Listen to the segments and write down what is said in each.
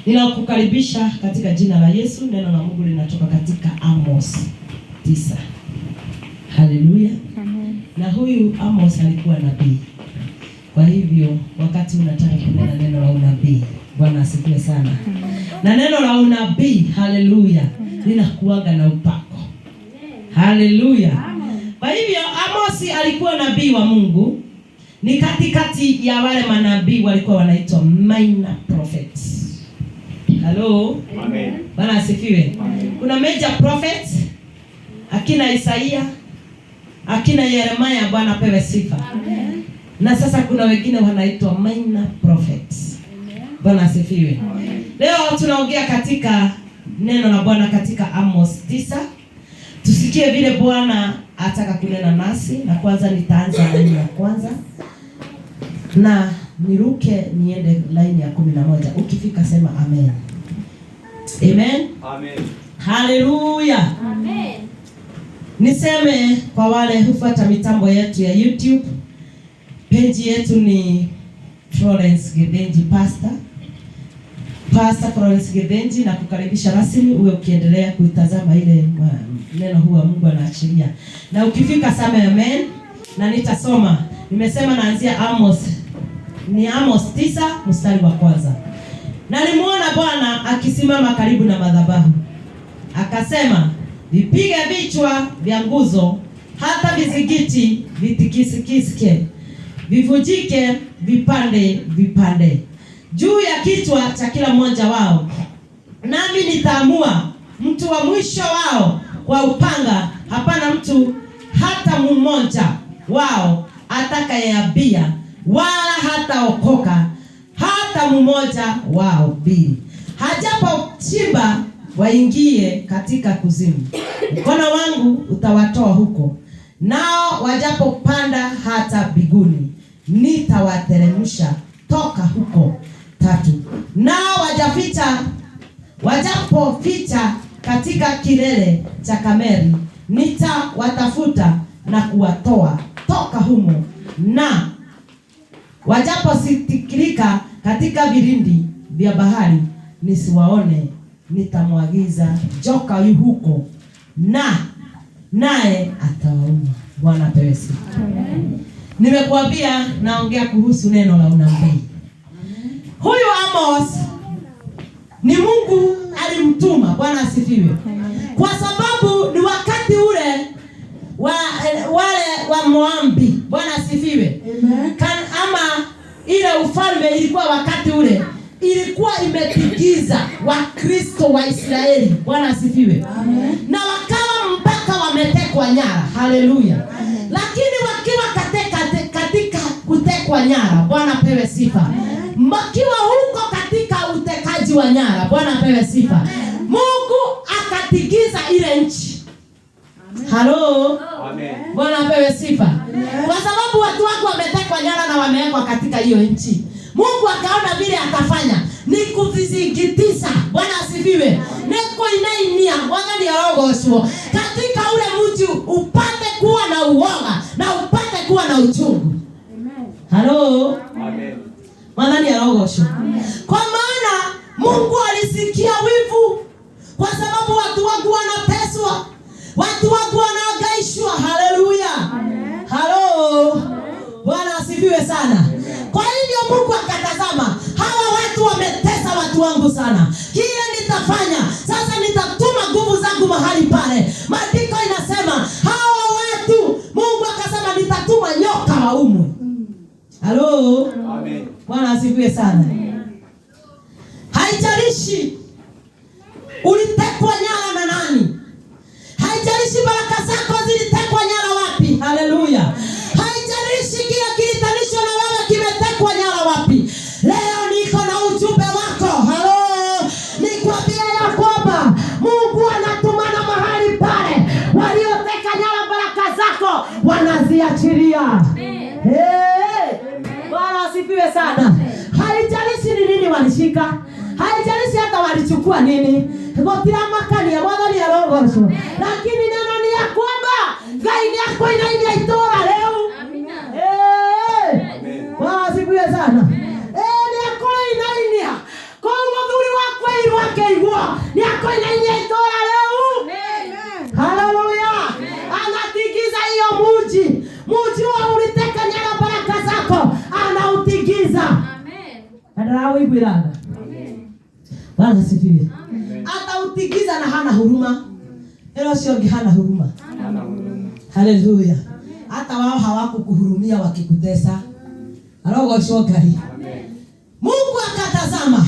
Ninakukaribisha katika jina la Yesu. Neno la Mungu linatoka katika Amos 9. Haleluya. Amen. Na huyu Amos alikuwa nabii. Kwa hivyo wakati unataka kunena neno la unabii, Bwana asifiwe sana. Amen. Na neno la unabii, haleluya, linakuaga na upako. Haleluya. Kwa hivyo Amos alikuwa nabii wa Mungu. Ni katikati ya wale manabii walikuwa wanaitwa minor prophets. Hello. Amen. Bwana asifiwe. Kuna major prophets, akina Isaia, akina Yeremia, Bwana pewe sifa. Amen. Na sasa kuna wengine wanaitwa minor prophets. Amen. Bwana asifiwe. Amen. Leo tunaongea katika neno la Bwana katika Amos 9. Tusikie vile Bwana ataka kunena nasi, na kwanza nitaanza laini ya kwanza na niruke niende laini ya 11. Ukifika sema amen. Amen. Amen. Haleluya. Amen. Niseme kwa wale hufuata mitambo yetu ya YouTube, page yetu ni Florence Gebenji Pastor Florence Gebenji, na kukaribisha rasmi uwe ukiendelea kuitazama ile neno huwa Mungu anaachilia. Na ukifika sema amen, na nitasoma. Nimesema naanzia Amos 9 mstari wa kwanza. Na nilimuona Bwana akisimama karibu na madhabahu. Akasema, vipige vichwa vya nguzo hata vizingiti vitikisike, vivujike vipande juu ya kichwa cha kila mmoja wao. Nami nitaamua mtu wa mwisho wao kwa upanga. Hapana mtu hata mmoja wao atakayeabia, wala hataokoka hata mmoja wao. Bili hajapo chimba waingie katika kuzimu, mkono wangu utawatoa huko. Nao wajapopanda hata biguni, nitawateremsha toka huko. 3. Nao wajapoficha katika kilele cha Kameri, nitawatafuta na kuwatoa toka humo. Na wajapositikirika katika vilindi vya bahari, nisiwaone, nitamwagiza joka yu huko, naye atawauma. Bwana pewe sifa. Amen. Nimekuambia naongea kuhusu neno la unabii. Huyu Amos ni Mungu alimtuma. Bwana asifiwe. Kwa sababu ni wakati ule wale wa Moabi. Bwana asifiwe. Ama ile ufalme ilikuwa wakati ule ilikuwa imetikiza Wakristo wa Israeli. Bwana asifiwe. Na wakawa mpaka wametekwa nyara. Haleluya. Lakini wakiwa katika kutekwa nyara, Bwana pewe sifa. Mkiwa huko katika utekaji wa nyara, Bwana pewe sifa. Mungu akatigiza ile nchi. Halo. Amen. Bwana pewe sifa. Kwa sababu watu wako wametekwa nyara na wamewekwa katika hiyo nchi. Mungu akaona vile atafanya ni kuvizingitisha. Bwana asifiwe. Neko inainia wangali yarogosho katika ule mji upate kuwa na uoga na upate kuwa na uchungu. Amen. Halo. Amen. Wangali yarogosho. Kwa maana Mungu alisikia wivu kwa sababu watu wangu wanateswa, watu wangu wanahangaishwa. Haleluya. Halo. Bwana asifiwe sana. Kwa hivyo Mungu akatazama, hawa watu wametesa watu wangu sana. Kile nitafanya sasa, nitatuma nguvu zangu mahali pale. Maandiko inasema hawa watu, Mungu akasema nitatuma nyoka waumwe. Halo. Amen. Bwana asifiwe sana. Haijalishi ulitekwa nyara na nani. Haijalishi baraka zako zilitekwa nyara wapi. Haleluya. Haijalishi kile kilitanisho na wewe kimetekwa nyara wapi. Leo niko na ujumbe wako. Halo. Nikwambia ya kwamba Mungu anatumana mahali pale. Walioteka nyara baraka zako wanaziachilia. Bwana asifiwe sana. Haijalishi ni nini walishika. Haijalishi hata walichukua nini. Gotira makani ya wadhani ya rogosho. Lakini neno ni ya kwamba gaini yako inaingia itora leo. Amina. Bwana asifiwe sana. Ni yako inaingia. Kwa mwadhuri wako Adarawe ibirana. Amen. Bwana sifiwe. Amen. Hata utigiza na hana huruma. Hilo sio hana huruma. Hana huruma. Haleluya. Hata wao hawakukuhurumia wakikutesa. Arogo shogari. Amen. Mungu akatazama,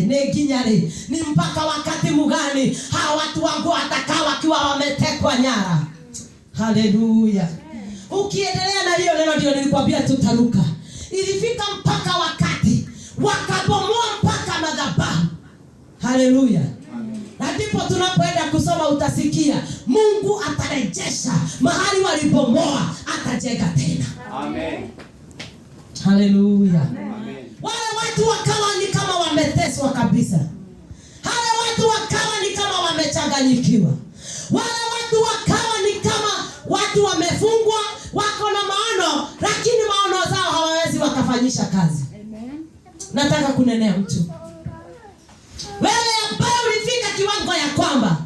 neginyari, ni mpaka wakati mgani hawa watu wangu watakaa wakiwa wametekwa nyara. Haleluya. Ukiendelea na hiyo neno ndio nilikwambia tutaruka. Ilifika mpaka wakati wakabomoa mpaka madhabahu. Haleluya. Na ndipo tunapoenda kusoma utasikia Mungu atarejesha mahali walibomoa, atajenga tena. Amen. Haleluya. Wale watu wakawa ni kama wameteswa kabisa. Wale watu wakawa ni kama wamechanganyikiwa. Wale watu wakawa ni kama watu wamefungwa, wako na maono, lakini maono zao hawawezi wakafanyisha kazi. Amen. Nataka kunenea mtu. Wewe ambaye ulifika kiwango ya kwamba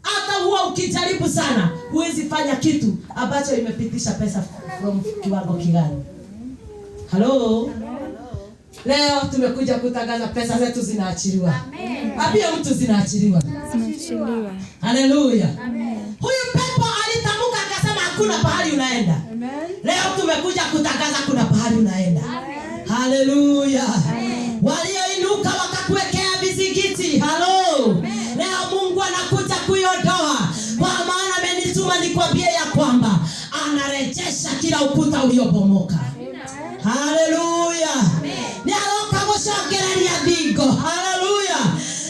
hata huwa ukijaribu sana huwezi fanya kitu ambacho imepitisha pesa from kiwango kigani. Hello. Leo tumekuja kutangaza pesa zetu zinaachiliwa. Amen. Abia mtu zinaachiliwa. Zinaachiliwa. Haleluya. Amen. Huyu pepo alitamuka akasema hakuna pahali unaenda. Amen. Leo tumekuja kutangaza kuna pahali unaenda. Amen. Haleluya. Walioinuka wakakuwekea vizingiti. Halo. Amen. Leo Mungu anakuja kuiondoa. Kwa maana amenituma nikwambie ya kwamba anarejesha kila ukuta uliobomoka. Haleluya. Ni aloka gushokereria thingo. Haleluya.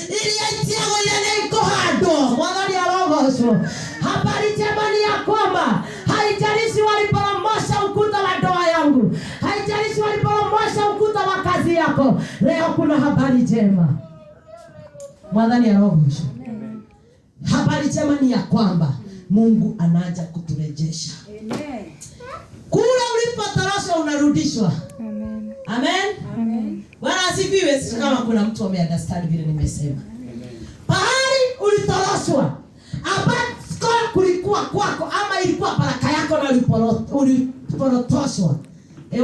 Ili aitiago ile niko hado. Mwathani arogocwo. Habari njema ni ya kwamba haijalishi waliporomosha ukuta wa ndoa yangu, haijalishi waliporomosha ukuta wa kazi yako, leo kuna habari njema. Mwathani arogocwo. Habari njema ni ya kwamba Mungu anaja kuturejesha. Amen. Kule ulipotorosha unarudishwa. Amen. Amen. Amen. Bwana asifiwe. Kama kuna mtu ameunderstand vile nimesema. Amen. Pahali ulitoroshwa, ambapo kulikuwa kwako ama ilikuwa baraka yako na uliporotoshwa.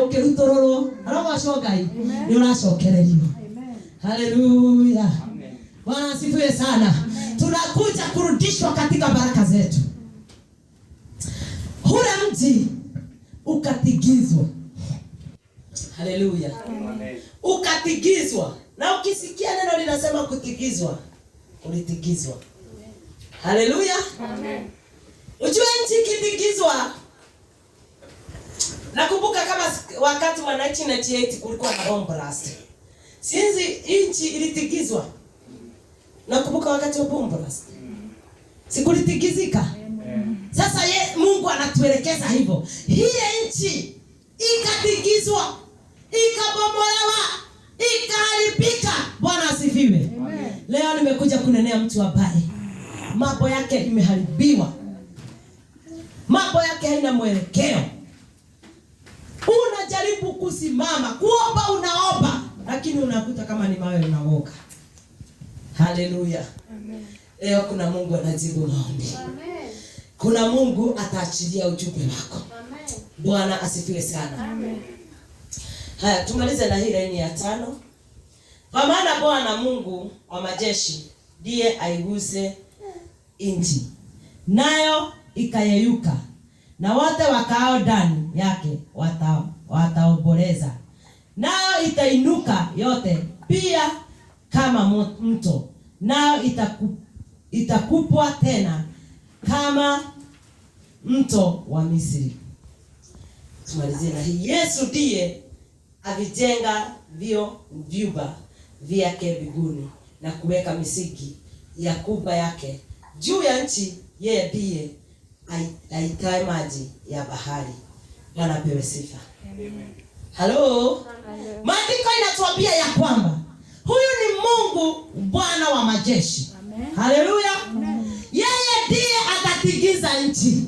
Ukirutororo, arogoshogai, ni unashokereriwa. Amen. Haleluya. Amen. Bwana asifiwe sana. Amen. Tunakuja kurudishwa katika baraka zetu. Ule mji ukatigizwa. Haleluya. Amen. Ukatigizwa. Na ukisikia neno linasema kutigizwa, ulitigizwa. Haleluya. Amen. Ujue nchi kitigizwa. Nakumbuka kama wakati wa 1998 kulikuwa na bomb blast. Sinzi nchi ilitigizwa. Nakumbuka wakati wa bomb blast. Sikulitigizika. Sasa Mungu anatuelekeza hivyo. Hii nchi ikatigizwa, ikabomolewa, ikaharibika. Bwana asifiwe. Leo nimekuja kunenea mtu ambaye mambo yake imeharibiwa. Mambo yake haina mwelekeo. Unajaribu kusimama, kuomba unaomba, lakini unakuta kama ni mawe unaoga. Haleluya. Amen. Leo kuna Mungu anajibu maombi. Amen. Kuna Mungu ataachilia ujumbe wako. Amen. Bwana asifiwe sana. Amen. Haya, tumalize na hii laini ya 5. Kwa maana Bwana Mungu wa majeshi ndiye aiguse nchi, nayo ikayeyuka, na wote wakao ndani yake wataomboleza. Nayo itainuka yote pia kama mto, nayo itakupwa tena kama mto wa Misri. Tumalizie na hii. Yesu ndiye avijenga vyumba vyake mbinguni na kuweka misingi ya kuba yake juu ya nchi. Yeye ndiye aitaye maji ya bahari. Bwana apewe sifa. Amen. Halo. Maandiko inatuambia ya kwamba huyu ni Mungu Bwana wa majeshi. Haleluya. Yeye ndiye atatigiza nchi,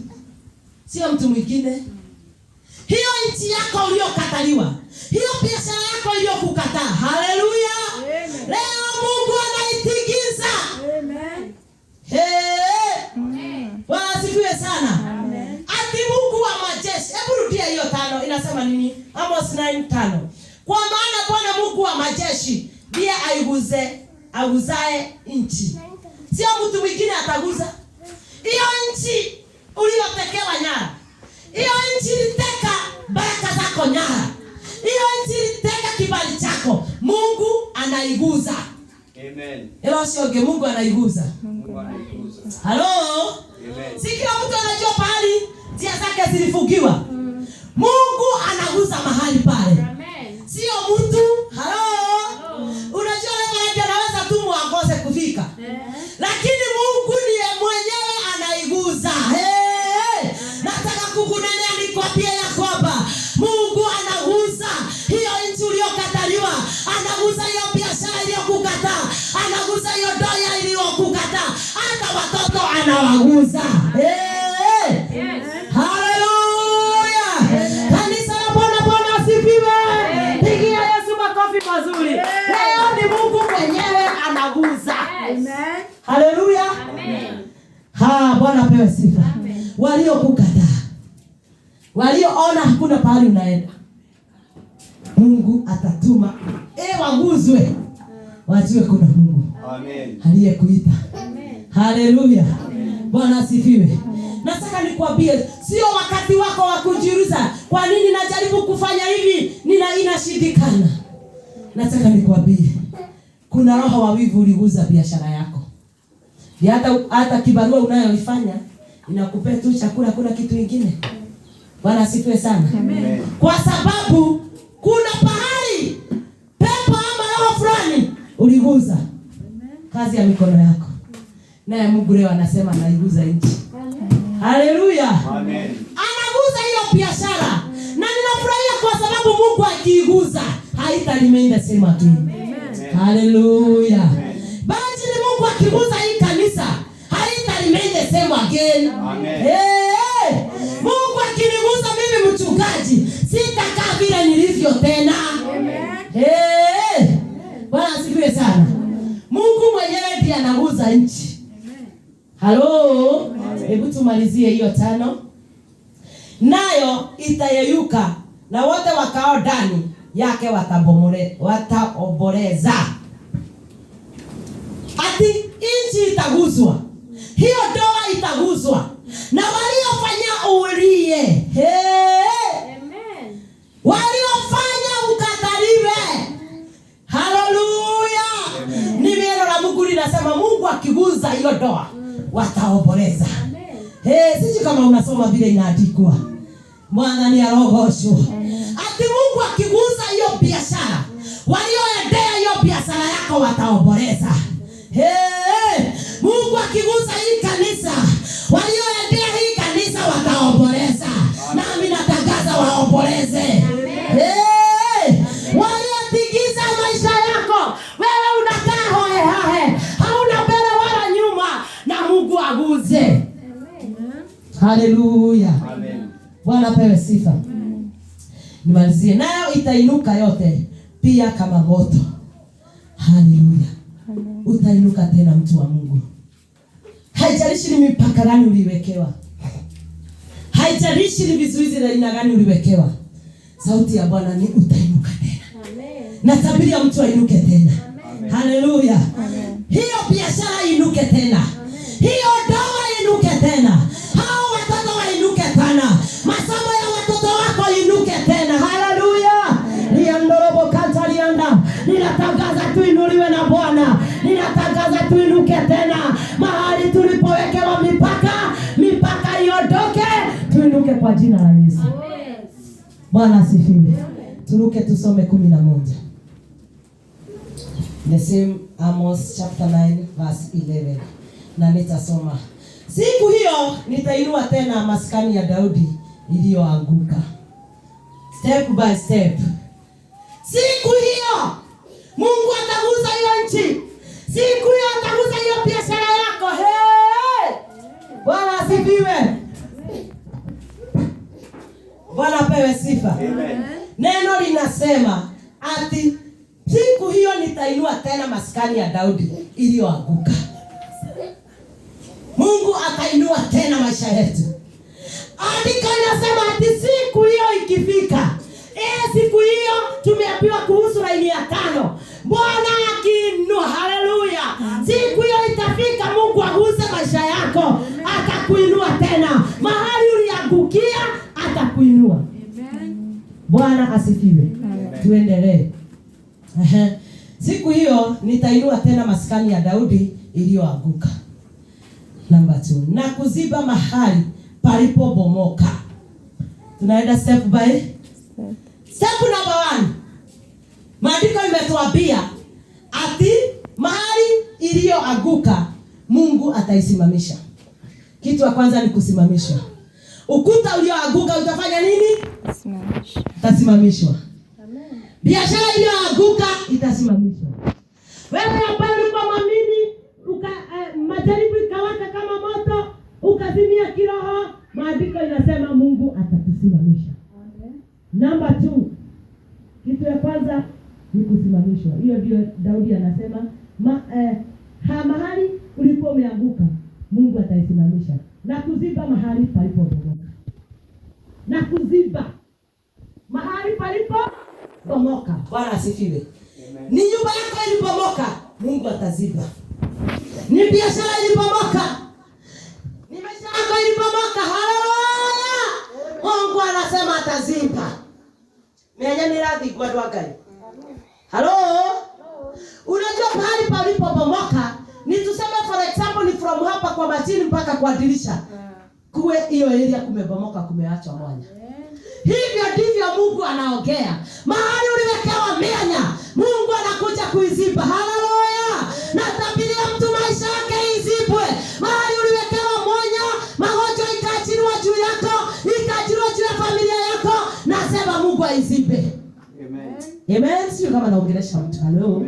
sio mtu mwingine. Hiyo nchi yako uliyokataliwa, hiyo biashara yako iliyokukataa, haleluya, leo Mungu anaitigiza. Amen. Bwana asifiwe sana. Amen. Ati Mungu wa majeshi. Hebu rudia hiyo 5, inasema nini? Amos 9:5. Kwa maana Bwana Mungu wa majeshi aguzae nchi. Sio mtu mwingine ataguza. Hiyo nchi uliyotekewa nyara. Hiyo nchi iliteka baraka zako nyara. Hiyo nchi iliteka kibali chako. Mungu anaiguza. Amen. Hilo sio ge, Mungu anaiguza. Mungu anaiguza. Halo? Amen. Si kila mtu anajua pahali njia zake zilifungiwa. Mungu anaguza mahali pale. Amen. Sio mtu. Halo? Unajua leo anaweza tu muangose kufika. Lakini Mungu ndiye mwenyewe anaiguza. Nataka kukunenea nikwambie ya kwamba Mungu anaguza hiyo nchi uliyokataliwa, anaguza hiyo biashara iliyokukataa, anaguza hiyo ndoa iliyokukataa, hata watoto anawaguza. Haleluya! Kanisa la Bwana asifiwe. Pigia Yesu makofi mazuri. Leo ni Mungu mwenyewe anaguza. Amen. Haleluya. Amen. Bwana apewe sifa. Waliokukataa, walioona hakuna pahali unaenda, Mungu atatuma waguzwe, wajue kuna Mungu. Amen. Aliyekuita. Amen. Haleluya. Bwana asifiwe. Nataka nikwambie sio wakati wako wa kujiuliza kwa nini najaribu kufanya hivi inashindikana. Nataka nikwambie kuna roho wa wivu uliguza biashara yako. Hata kibarua unayoifanya inakupea tu chakula, kuna kitu kingine. Bwana asifiwe sana. Amen. Kwa sababu kuna pahali pepo ama roho fulani uliguza kazi ya mikono yako. Naye Mungu leo anasema anaiguza nchi. Haleluya. Amen. Anaguza hiyo biashara. Na ninafurahia kwa sababu Mungu akiiguza haitalimenda sema tu. Haleluya. Basi ni Mungu akiguza hii kanisa haitalimenda sema again. Mungu akiniguza mimi mchungaji sitakaa vile nilivyo tena. Bwana asifiwe sana. Mungu mwenyewe ndiye anaguza nchi. Halo? Hebu tumalizie hiyo 5. Nayo itayeyuka na wote wakao ndani yake wataomboleza. Ati nchi itaguzwa. Hiyo ndoa itaguzwa. Na waliofanya ulie. Amen. Waliofanya ukataliwe. Haleluya. Ni neno la Mungu linasema Mungu akiguza hiyo ndoa wataomboleza. Sisi kama unasoma vile inaandikwa. Bwana ni arogoshwe. Ati Mungu akiguza hiyo biashara, walioendea hiyo biashara yako wataomboleza. Mungu akiguza hii kanisa, walioendea hii kanisa wataomboleza. Nami natangaza waomboleze. Waliotigiza maisha yako, wewe unakaa hohe hahe, hauna mbele wala nyuma, na Mungu aguze. Haleluya. Amen. Bwana pewe sifa. Nimalizie. Nayo itainuka yote pia kama moto. Haleluya. Utainuka tena mtu wa Mungu. Haijalishi ni mipaka gani uliwekewa. Haijalishi ni vizuizi na aina gani uliwekewa. Sauti ya Bwana ni utainuka tena. Amen. Natabiria mtu ainuke tena. Amen. Haleluya. Hiyo biashara inuke tena. Hiyo ndoa inuke tena. Hao watoto wainuke tena. Masomo ya watoto wako inuke tena. Haleluya. Niandorobo kantalianda. Ninatangaza tuinuliwe na Bwana. Ninatangaza tuinuke tena. Mahali tulipowekewa mipaka iondoke. Tuinuke kwa jina la Yesu. Bwana asifiwe. Turuke tusome 11. The same Amos chapter 9 verse 11. Na nitasoma. Siku hiyo nitainua tena maskani ya Daudi iliyoanguka. Step by step. Siku hiyo Mungu ataguza hiyo nchi. Siku hiyo ataguza hiyo biashara yako. Bwana asifiwe. Bwana pewe sifa. Amen. Neno linasema ati siku hiyo nitainua tena maskani ya Daudi iliyoanguka. Mungu atainua tena maisha yetu. Andiko linasema ati siku hiyo ikifika. Siku hiyo tumeambiwa kuhusu laini ya 5. Bwana Bwana asifiwe. Tuendelee. Siku hiyo nitainua tena maskani ya Daudi iliyoanguka. Number 2. Na kuziba mahali palipobomoka. Tunaenda step by step number 1. Maandiko imetuambia ati mahali iliyoanguka Mungu ataisimamisha. Kitu ya kwanza ni kusimamishwa. Ukuta ulioanguka utafanya nini? Simamishwa. Utasimamishwa. Amen. Biashara iliyoanguka itasimamishwa. Wewe ambaye ulikuwa mwamini, majaribu ikawaka kama moto, ukazimia kiroho, maandiko inasema Mungu atakusimamisha. Amen. Number 2. Kitu ya kwanza ni kusimamishwa. Hiyo ndio Daudi anasema mahali ulipo umeanguka Mungu ataisimamisha na kuziba mahali palipobomoka. Na kuziba mahali palipobomoka. Bwana asifiwe. Ni nyumba yako ilipomoka, Mungu ataziba. Ni biashara ilipomoka, ni maisha yako ilipomoka, haleluya, Mungu anasema ataziba. Mwenye ni radhi kwa dwagai. Halo? Unajua mahali palipobomoka ni tuseme for example ni from hapa kwa matini mpaka kwa dirisha. Kuwe hiyo area kumebomoka, kumeachwa mwanya. Hivyo ndivyo Mungu anaongea. Mahali uliwekewa mianya, Mungu anakuja kuiziba. Haleluya! Na tabiria mtu maisha yake izibwe. Mahali uliwekewa mwanya, magonjwa ikaachiliwa juu yako, ikaachiliwa juu ya familia yako, nasema Mungu aizibe. Amen. Amen. Sio kama naongelesha mtu. Halo.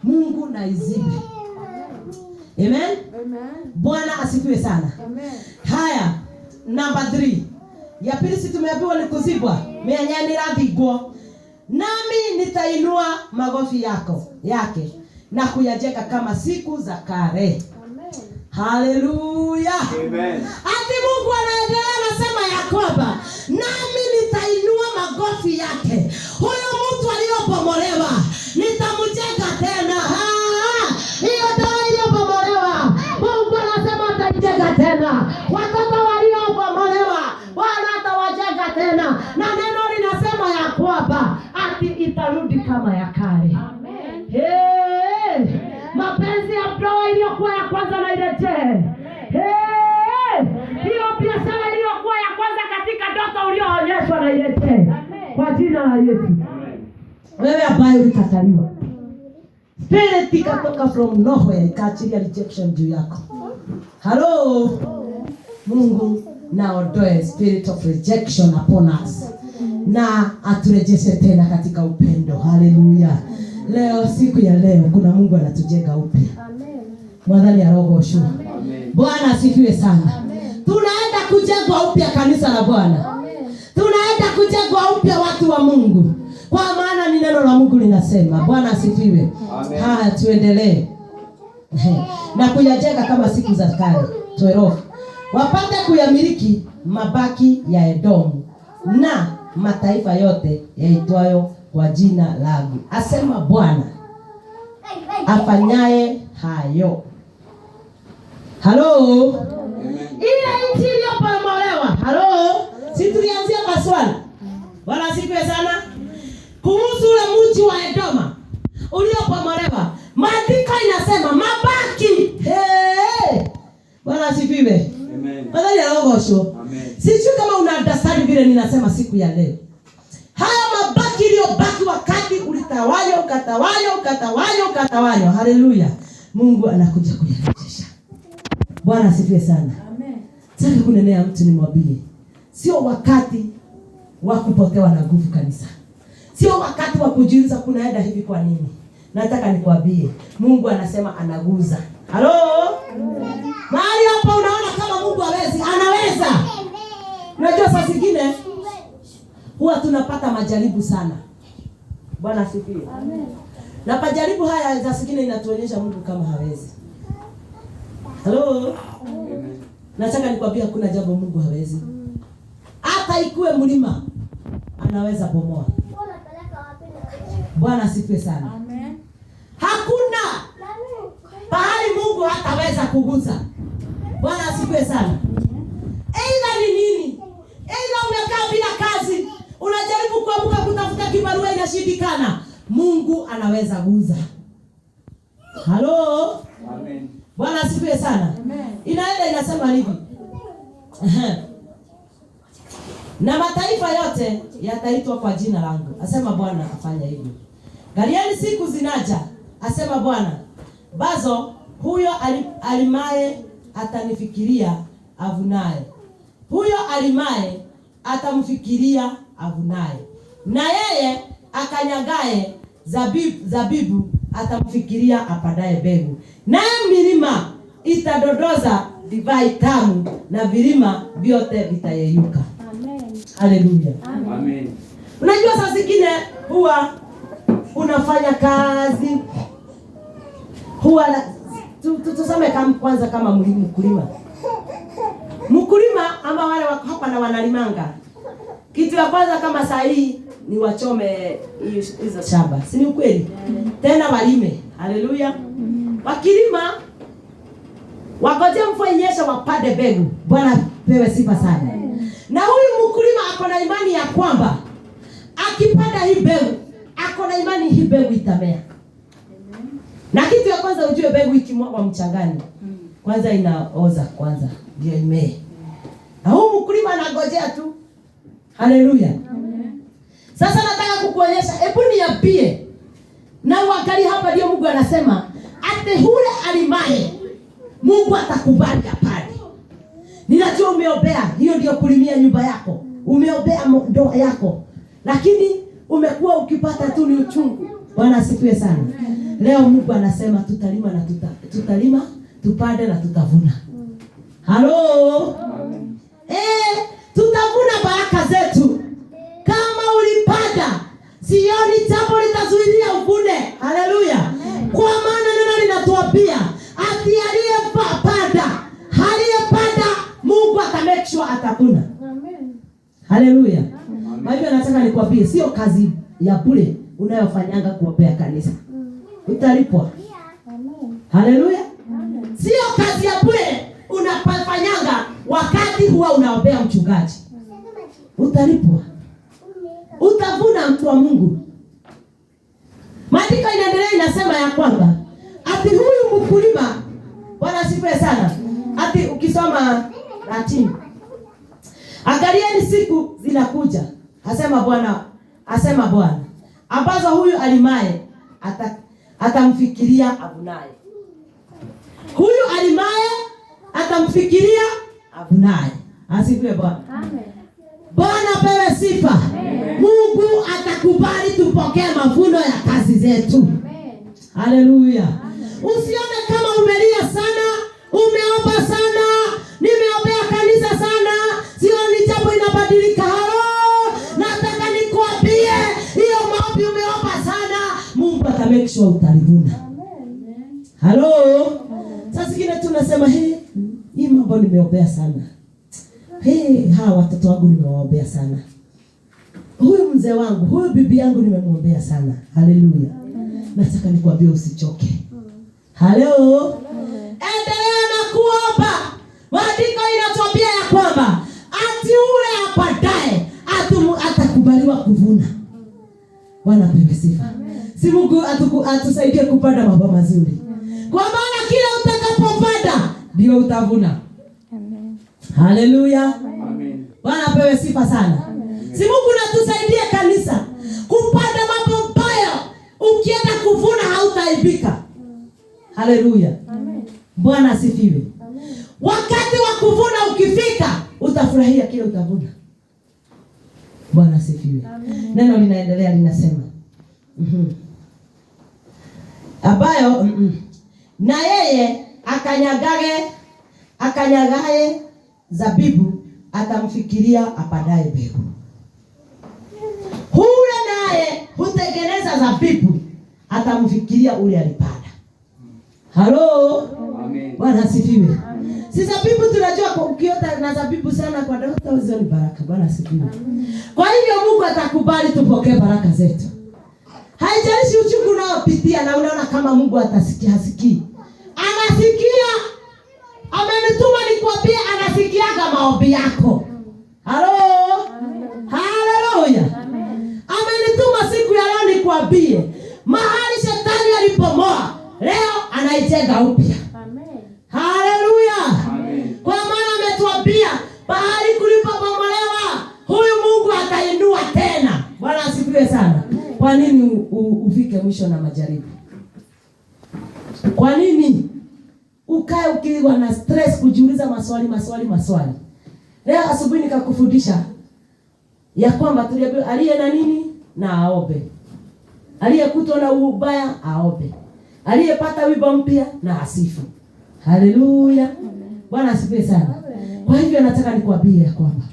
Mungu na izibe. Amen. Amen. Bwana asifiwe sana. Amen. Haya, number 3. Ya pili si tumeambiwa ni kuzibwa. Meanyani radhigwo. Nami nitainua magofi yake na kuyajenga kama siku za kale. Amen. Haleluya. Amen. Ati Mungu anaendelea anasema ya kwamba nami nitainua magofi yake. Huyo mtu aliyobomolewa nitamjenga tena. Hiyo ndio iliyobomolewa. Mungu anasema atajenga tena. Watoto waliobomolewa Bwana atawajenga tena. Na neno linasema ya kwamba ati itarudi kama ya kale. Amen. Hey. Mapenzi ya ndoa iliyokuwa ya kwanza na irejee. Hey. Hiyo biashara iliyokuwa ya kwanza katika ndoto ulioonyeshwa na irejee. Kwa jina la Yesu. Wewe ambaye ulikataliwa, spirit ikatoka from nowhere ikaachilia rejection juu yako. Hello. Mungu na ondoe spirit of rejection upon us. Na aturejeshe tena katika upendo. Haleluya. Leo siku ya leo kuna Mungu anatujenga upya. Amen. Mwadhani arogosho. Amen. Bwana asifiwe sana. Amen. Tunaenda kujengwa upya kanisa la Bwana. Amen. Tunaenda kujengwa upya watu wa Mungu. Kwa maana ni neno la Mungu linasema. Bwana asifiwe. Amen. Haya tuendelee. Na kuyajenga kama siku za kale. 12. Wapate kuyamiliki mabaki ya Edomu na mataifa yote yaitwayo kwa jina langu. Asema Bwana afanyaye hayo. Halo. Ile nchi iliyobomolewa. Halo. Si tulianzia maswali. Bwana asifiwe sana. Kuhusu ule mji wa Edoma uliobomolewa, maandiko inasema mabaki. Bwana asifiwe. Amen. Bwana yaogosho. Amen. Sijui kama una understand vile ninasema siku ya leo. Haya mabaki iliyobaki wakati ukatawanywa. Haleluya. Mungu anakuja kuyarejesha. Bwana asifiwe sana. Amen. Sasa kunenea mtu nimwambie, sio wakati wa kupotewa na nguvu kanisa. Sio wakati wa kujiuliza kunaenda hivi kwa nini. Nataka nikwambie, Mungu anasema anaguza. Halo? Mahali hapa unaona kama Mungu hawezi, anaweza. Unajua saa zingine huwa tunapata majaribu sana. Bwana asifiwe. Amen. Na majaribu haya saa zingine inatuonyesha Mungu kama hawezi. Halo? Nataka nikwambie kuna jambo Mungu hawezi. Hata ikuwe mlima anaweza bomoa. Bwana asifiwe sana. Amen. Hakuna pahali Mungu hataweza kugusa. Bwana asifiwe sana. Aidha ni nini? Aidha umekaa bila kazi, unajaribu kuamka kutafuta kibarua inashindikana, Mungu anaweza guza. Halo? Amen. Bwana asifiwe sana. Amen. Inaenda inasema hivi. Na mataifa yote yataitwa kwa jina langu, asema Bwana afanya hivyo. Galieni siku zinaja, asema Bwana, bazo huyo alimaye atanifikiria avunaye. Huyo alimaye atamfikiria avunaye. Na yeye akanyagaye zabibu atamfikiria apadaye mbegu. Naye milima itadodoza divai tamu na vilima vyote vitayeyuka. Amen. Haleluya. Amen. Unajua saa zingine huwa unafanya kazi, huwa tuseme kwanza kama mkulima ama wale wako hapa na wanalimanga. Kitu ya kwanza kama saa hii ni wachome hizo shamba, si ni ukweli? Tena walime. Haleluya. Wakilima wakoje mvua inyeshe wapande mbegu. Bwana pewe sifa sana. Na huyu mkulima ako na imani ya kwamba akipanda hii mbegu, ako na imani hii mbegu itamea. Na kitu ya kwanza ujue mbegu ikimwagwa mchangani, kwanza inaoza kwanza ndio imee. Na huyu mkulima anangojea tu. Haleluya. Sasa nataka kukuonyesha, hebu niambie. Na uangalie hapa ndio Mungu anasema, ate hule alimaye Mungu atakubali apande. Ninajua umeombea, hiyo ndio kulimia nyumba yako. Umeombea ndoa yako. Lakini umekuwa ukipata tu ni uchungu. Bwana asifiwe sana. Leo Mungu anasema tutalima na tutalima, tupande na tutavuna. Halo? Tutavuna baraka zetu. Kama ulipanda, sioni jambo litazuilia uvune. Haleluya. Kwa maana neno linatuambia ati aliyepanda Mungu atamake sure atavuna. Amen. Haleluya. Kwa hivyo nataka nikwambie sio kazi ya bure unayofanyanga kuombea kanisa. Utalipwa. Amen. Haleluya. Sio kazi ya bure unafanyanga wakati huwa unaombea mchungaji. Utalipwa. Utavuna mtu wa Mungu. Maandiko inaendelea inasema ya kwamba ati huyu mkulima, Bwana asifiwe sana. Ati ukisoma Latin, angalieni siku zinakuja, asema Bwana, ambazo huyu alimaye atamfikiria avunaye. Huyu alimaye atamfikiria avunaye. Asifiwe Bwana. Amen. Bwana pewe sifa. Amen. Mungu atakubali tupokee mavuno ya kazi zetu. Amen. Haleluya. Usione kama umelia sana, umeomba sana, nimeombea kanisa sana, sioni jambo inabadilika. Halo, nataka nikwambie, hiyo maombi umeomba sana, Mungu atamake sure utalivuna. Amen. Halo. Sasa zingine tunasema hii mambo nimeombea sana. Hawa watoto wangu nimewaombea sana. Huyu mzee wangu, huyu bibi yangu nimemwombea sana. Haleluya. Nataka nikwambie usichoke. Halo. Endelea na kuomba. Maandiko inatuambia ya kwamba ati ule apandaye atakubaliwa kuvuna. Bwana pewe sifa. Si Mungu atusaidie kupanda mambo mazuri. Kwa maana kila utakapopanda ndio utavuna. Amen. Haleluya. Amen. Bwana pewe sifa sana. Si Mungu natusaidie kanisa kupanda mambo mbaya, ukienda kuvuna hautaibika. Haleluya. Amen. Bwana asifiwe. Amen. Wakati wa kuvuna ukifika, utafurahia kile utavuna. Bwana asifiwe. Amen. Neno linaendelea linasema. Abayo na yeye akanyagaye zabibu atamfikiria apadaye mbegu. Hule naye hutengeneza zabibu atamfikiria ule alipanda. Halo. Amen. Bwana asifiwe. Si zabibu tunajua ukiota na zabibu sana kwa daktari hizo ni baraka. Bwana asifiwe. Kwa hivyo Mungu atakubali tupokee baraka zetu. Haijalishi uchungu unaopitia na unaona kama Mungu hasikii. Anasikia. Amenituma nikwambie anasikiaga maombi yako. Halo. Haleluya. nikwambie, mahali shetani alipomoa, leo anaijenga upya. Amen. Haleluya. Amen. Kwa maana ametuambia bahari kulipobomolewa, huyu Mungu atainua tena. Bwana asifiwe sana. Kwa nini ufike mwisho na majaribu? Kwa nini ukae ukiwa na stress kujiuliza maswali? Leo asubuhi nikakufundisha ya kwamba tuliambiwa aliye na nini na aombe. Aliyekutwa na ubaya aombe. Aliyepata wimbo mpya na asifu. Haleluya. Bwana asifiwe sana. Kwa hivyo nataka nikwambie ya kwamba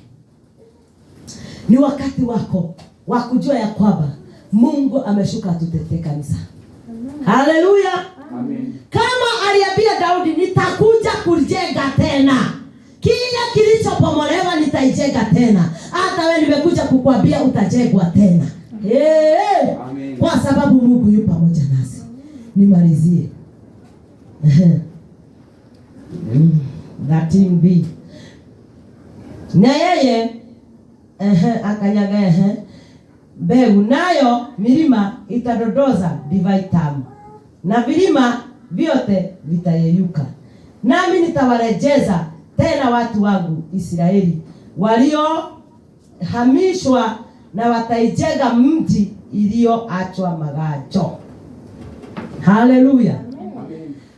ni wakati wako wa kujua ya kwamba Mungu ameshuka tutetee kanisa. Haleluya. Amen. Kama aliambia Daudi, nitakuja kujenga tena. Kila kilichopomolewa nitaijenga tena. Hata wewe nimekuja kukwambia utajengwa tena. Amen. Kwa sababu Mungu yupo pamoja nasi. Nimalizie. That B. Na yeye akanyaga mbegu, nayo milima itadodoza divai tamu, na vilima vyote vitayeyuka. Nami nitawarejeza tena watu wangu Israeli waliohamishwa, na wataijenga mji iliyoachwa magajo. Haleluya.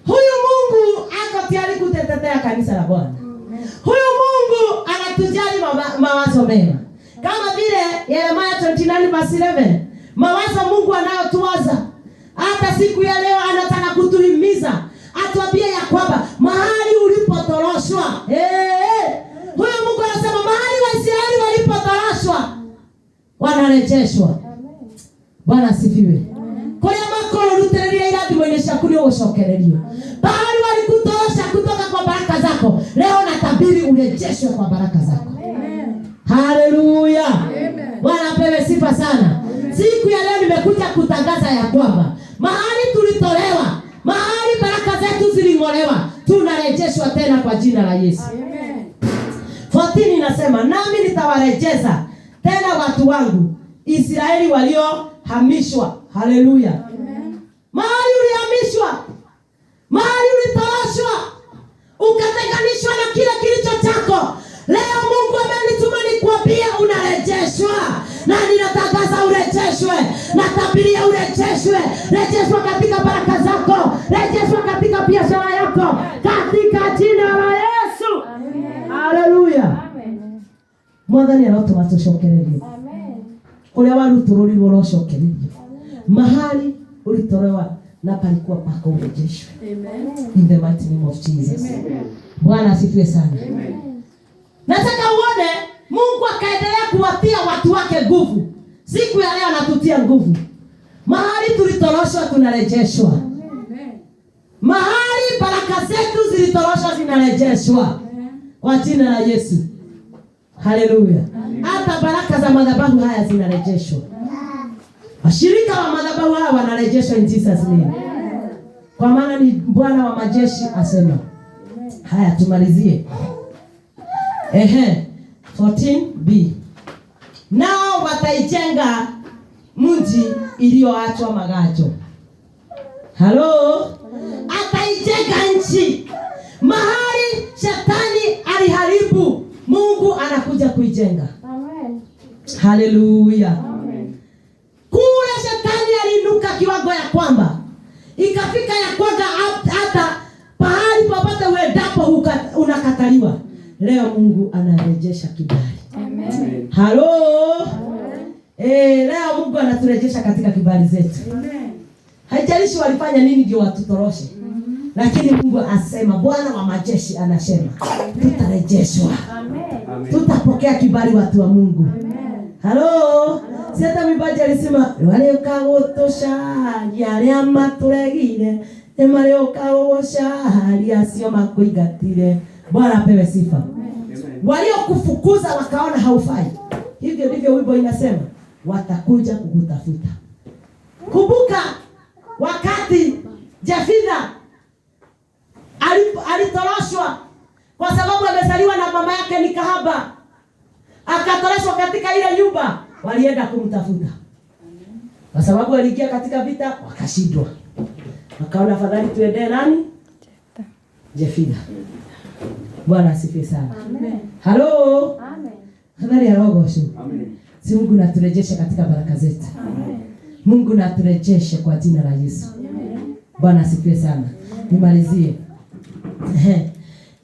Huyu Mungu ako tayari kutetea kanisa la Bwana. Huyu Mungu anatujali mawazo mema. Kama vile Yeremia 29:11, mawazo Mungu anayotuwaza hata siku ya leo anataka kutuhimiza, atuambie ya kwamba mahali ulipotoroshwa, huyu Mungu anasema mahali Waisraeli walipotoroshwa wanarejeshwa. Bwana asifiwe. Kwa makolo rutereria irathimo inesha kuri ogushokererio. Bahari walikutorosha kutoka kwa baraka zako, leo natabiri urejeshwe kwa baraka zako. Haleluya. Bwana apewe sifa sana. Siku ya leo nimekuja kutangaza ya kwamba mahali tulitolewa, mahali baraka zetu ziling'olewa, tunarejeshwa tena kwa jina la Yesu. Amen. 14 inasema, nami nitawarejeza tena watu wangu Israeli waliohamishwa. Haleluya. Mahali ulihamishwa, mahali ulitoroshwa, ukatenganishwa na kila kilicho chako, leo Mungu amenituma nikwambie unarejeshwa. Na ninatangaza urejeshwe, natabiria urejeshwe. Rejeshwa katika baraka zako, rejeshwa katika biashara yako, katika jina la Yesu. Haleluya. Mwathani arotomatoshokererie. Kuria warutururirwo roshokererie. Mahali ulitolewa na palikuwa pako urejeshwe. In the mighty name of Jesus. Bwana asifiwe sana. Nataka uone Mungu akaendelea kuwatia watu wake nguvu. Siku ya leo anatutia nguvu. Mahali tulitoroshwa tunarejeshwa. Mahali baraka zetu zilitoroshwa zinarejeshwa kwa jina la Yesu. Haleluya. Hata baraka za madhabahu haya zinarejeshwa. Washirika wa madhabahu haya wanarejeshwa in Jesus name. Kwa maana ni Bwana wa majeshi asema. Haya tumalizie. 14b. Nao wataijenga mji iliyoachwa magajo. Halo? Ataijenga nchi. Mahali shetani aliharibu, Mungu anakuja kuijenga. Amen. Haleluya. Amen. Kule shetani aliinuka kiwango ya kwamba ikafika ya kwamba hata pahali popote uendapo unakataliwa. Leo Mungu anarejesha kibali. Amen. Halo? Amen. Leo Mungu anaturejesha katika kibali zetu. Amen. Haijalishi walifanya nini ndio watutoroshe. Lakini Mungu asema, Bwana wa majeshi anasema, tutarejeshwa. Amen. Tutapokea kibali watu wa Mungu. Amen. Halo? Si hata mimbaji alisema, wale ukagotosha yale amaturegire, wale ukagosha yasio makuigatire. Bwana apewe sifa. Amen. Waliokufukuza wakaona haufai. Hivyo ndivyo wimbo inasema, watakuja kukutafuta. Kumbuka wakati Jefitha alitoroshwa kwa sababu amezaliwa na mama yake ni kahaba. Akatoroshwa katika ile nyumba, walienda kumtafuta. Kwa sababu waliingia katika vita wakashindwa. Wakaona afadhali tuendee nani? Jefida. Bwana asifiwe sana. Amen. Halo. Amen. Habari ya roho shu. Amen. Si Mungu naturejeshe katika baraka zetu. Amen. Mungu naturejeshe kwa jina la Yesu. Amen. Bwana asifiwe sana. Nimalizie.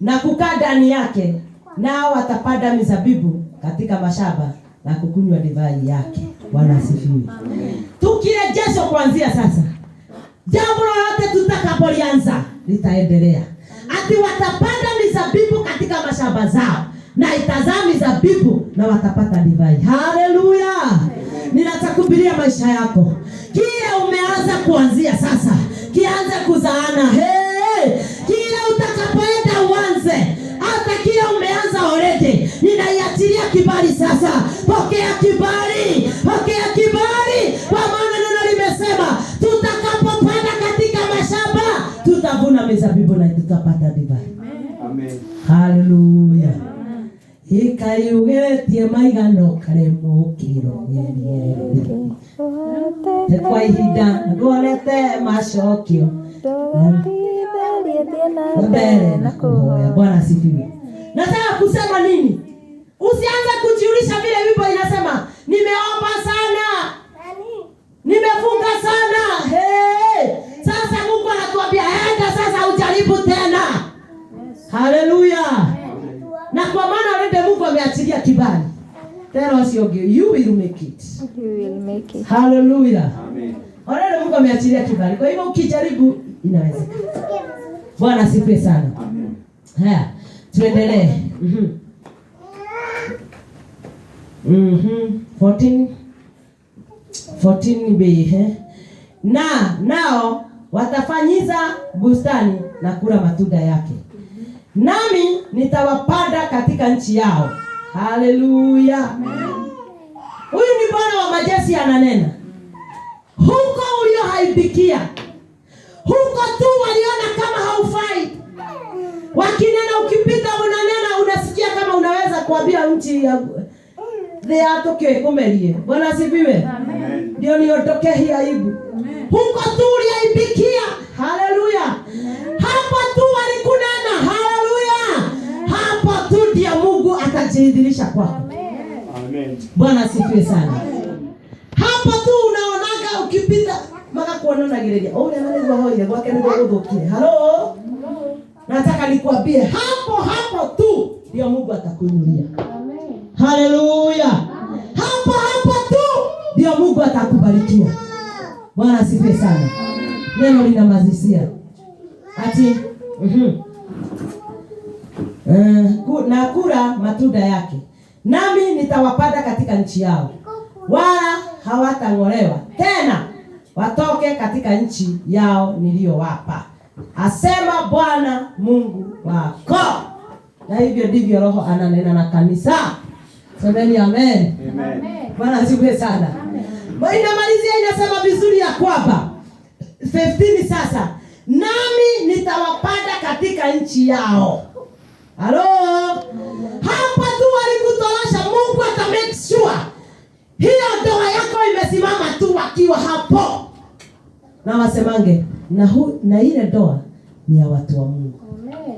Na kukaa ndani yake, nao watapanda mizabibu katika mashamba na kukunywa divai yake. Bwana asifiwe. Tukirejeshwa kuanzia sasa, jambo lolote tutakapolianza litaendelea. Ati watapanda mizabibu katika mashamba zao na itazaa mizabibu na watapata divai. Haleluya! Ninatakubiria maisha yako. Kile umeanza kuanzia sasa, kianze kuzaana. Kile utakapoenda uanze. Hata kile umeanza already, ninaiachilia kibali sasa. Pokea kibali. Pokea kibali. Kwa maana neno limesema, tutakapopanda katika mashamba, tutavuna mizabibu na tutapata divai. Amen. Haleluya. Ikayugetie maigano karemo kiro yeri. Tekwa ihinda ngorete macokio. Mbele na kuhoya. Bwana asifiwe. Nataka kusema nini? Usianze kujiulisha vile Biblia inasema, nimeomba sana, nimefunga sana. Sasa Mungu anatuambia enda sasa ujaribu tena. Haleluya. Na kwa maana rende Mungu ameachilia kibali. Tell us you will make it. You will make it. Haleluya. Amen. Rende Mungu ameachilia kibali. Kwa hivyo ukijaribu inawezekana. Bwana asifiwe sana. Amen. Haya, tuendelee. 14b. Nao watafanyiza bustani na kula matunda yake. Nami nitawapanda katika nchi yao. Haleluya. Huyu ni Bwana wa majeshi ananena. Huko uliohaibikia, huko tu waliona kama haufai. Wakinena ukipita unanena, unasikia kama unaweza kuambia nchi ya atoke kumelie. Bwana asifiwe. Amen. Ndio niotoke hii aibu. Huko tu ulihaibikia. Haleluya. Hapo tu walikunena. Haleluya. Hapo tu ndio Mungu atajidhihirisha kwako. Amen. Bwana asifiwe sana. Hapo tu unaonaga ukipita maka kuonana gireria. Ole analezwa hoja kwake ni gudhukie. Halo? Nataka nikwambie hapo tu ndio Mungu atakuinulia. Amen. Haleluya. Hapo tu ndio Mungu atakubarikia. Bwana asifiwe sana. Neno linamalizia. Ati na kula matunda yake. Nami nitawapanda katika nchi yao. Wala hawatang'olewa tena watoke katika nchi yao niliyowapa. Asema Bwana Mungu wako. Na hivyo ndivyo Roho ananena na kanisa. Semeni amen. Amen. Bwana asifiwe sana. Inamalizia inasema vizuri ya kwamba 15 sasa, nami nitawapanda katika nchi yao. Halo? Hapa tu walikutolosha, Mungu ata make sure hiyo ndoa yako imesimama tu wakiwa hapo. Na wasemange na ile ndoa ni ya watu wa Mungu. Amen.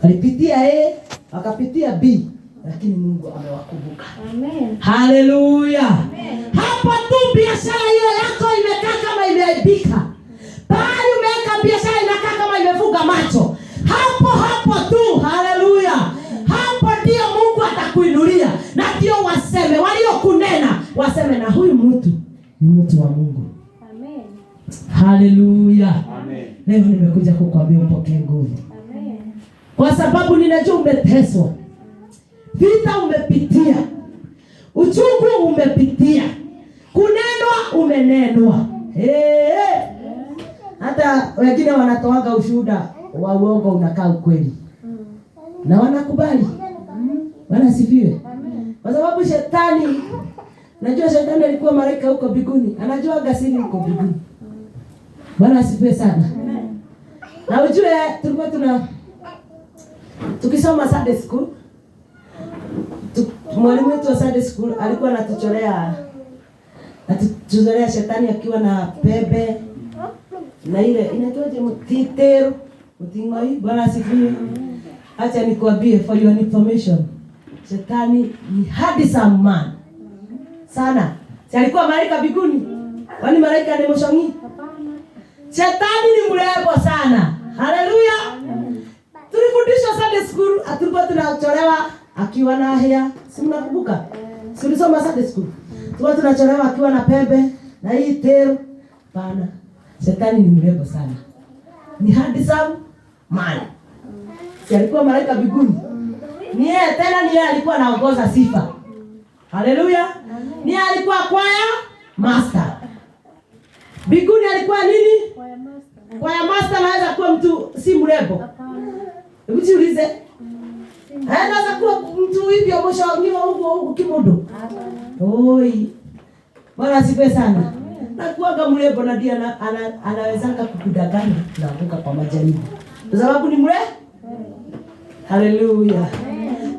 Walipitia A, wakapitia B, lakini Mungu amewakumbuka. Amen. Haleluya. Hapo tu biashara hiyo yako imekaa kama imeaibika. Bali umeweka biashara inakaa kama imefunga macho. Hapo tu. Haleluya. Hapo ndio Mungu atakuinulia. Na ndio waseme waliokunena, waseme na huyu mtu ni mtu wa Mungu. Amen. Haleluya. Amen. Leo nimekuja kukwambia upokee nguvu. Amen. Kwa sababu ninajua umeteswa. Vita umepitia. Uchungu umepitia. Kunenwa umenenwa. Hata wengine wanatoaga ushuhuda wa uongo unakaa ukweli. Na wanakubali. Wanasifiwe. Kwa sababu shetani, najua shetani alikuwa malaika huko mbinguni. Anajua gasini huko mbinguni. Bwana asifiwe sana. Na ujue tulikuwa tukisoma Sunday school. Mwalimu wetu wa Sunday school alikuwa anatuchorea Tuzoea shetani akiwa na pepe na ile inaitwaje mtitero, mtingoi. Bwana asifiwe. Acha nikwambie for your information. Shetani ni handsome man. Sana. Si alikuwa malaika biguni? Kwani malaika ni mshongi? Shetani ni mrembo sana. Haleluya. Tulifundishwa Sunday school, tulikuwa tunacholewa akiwa na hair. Si mnakumbuka? Tulisoma Sunday school. Tulikuwa tunacholewa akiwa na pembe na hii tail. Bana. Shetani ni mrembo sana. Ni handsome man. Si alikuwa malaika biguni? Ni yeye tena, ni yeye alikuwa anaongoza sifa. Haleluya. Ni yeye alikuwa choir master. Biguni alikuwa nini? Choir master anaweza kuwa mtu si mrembo. Hebu jiulize. Anaweza kuwa mtu hivyo mshauriwa huko kimodo. Oi. Bwana asifiwe sana. Na kuaga mrembo na dia anawezanga kukudanganya na kuanguka kwa majaribu. Kwa sababu ni mrembo. Haleluya.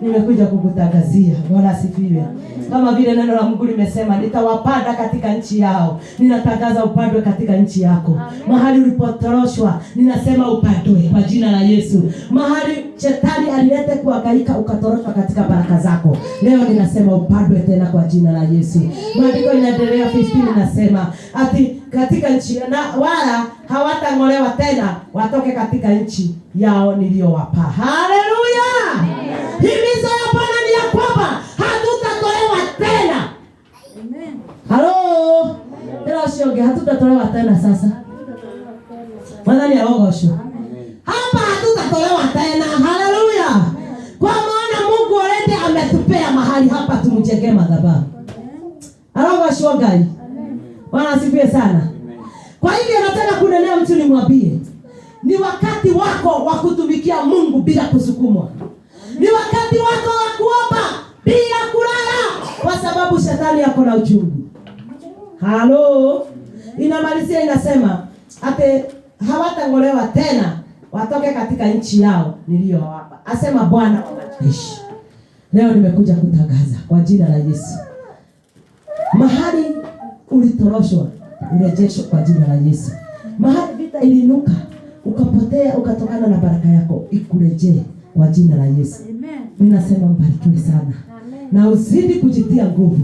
Nimekuja kukutangazia. Bwana asifiwe. Kama vile neno la Mungu limesema, nitawapanda katika nchi yao. Ninatangaza upandwe katika nchi yako. Mahali ulipotoroshwa, ninasema upandwe kwa jina la Yesu. Mahali shetani alilete kuhangaika, ukatoroshwa katika baraka zako, leo ninasema upandwe tena kwa jina la Yesu. Maandiko inaendelea 15 inasema ati katika nchi na wala hawatang'olewa tena, watoke katika nchi yao niliyowapa. Haleluya. Himizo ya Bwana ni ya kwamba hatutatolewa tena. Amen. Halo. Leo sionge hatutatolewa tena sasa. Bwana ni aogosho. Hapa hatutatolewa tena. Haleluya. Kwa maana Mungu already ametupea mahali hapa tumjengee madhabahu. Aogosho gani? Bwana asifiwe sana. Kwa hivyo nataka kunenea mtu nimwambie, ni wakati wako wa kutumikia Mungu bila kusukumwa. Ni wakati wako wa kuomba bila kulala, kwa sababu shetani yako na uchungu. Halo. Inamalizia inasema ate hawatang'olewa tena, watoke katika nchi yao niliyowapa. Asema Bwana wa majeshi. Leo nimekuja kutangaza kwa jina la Yesu. Mahali ulitoroshwa, urejeshwe kwa jina la Yesu. Mahali vita ilinuka, ukapotea, ukatokana na baraka yako, ikurejee kwa jina la Yesu. Amen. Ninasema mbarikiwe sana. Amen. Na uzidi kujitia nguvu.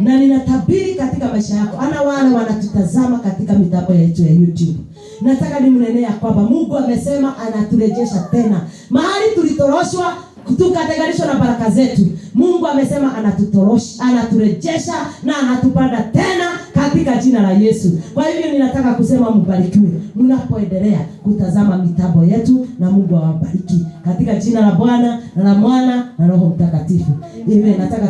Na ninatabiri katika maisha yako, ana wale wanatutazama katika mitambo yetu ya YouTube. Nataka nimnenea kwamba Mungu amesema anaturejesha tena. Mahali tulitoroshwa, tukatenganishwa na baraka zetu, Mungu amesema anatutorosha, anaturejesha na anatupanda tena katika jina la Yesu. Kwa hivyo ninataka kusema mbarikiwe mnapoendelea kutazama mitambo yetu, na Mungu awabariki katika jina la Bwana na la Mwana na Roho Mtakatifu. Hivi nataka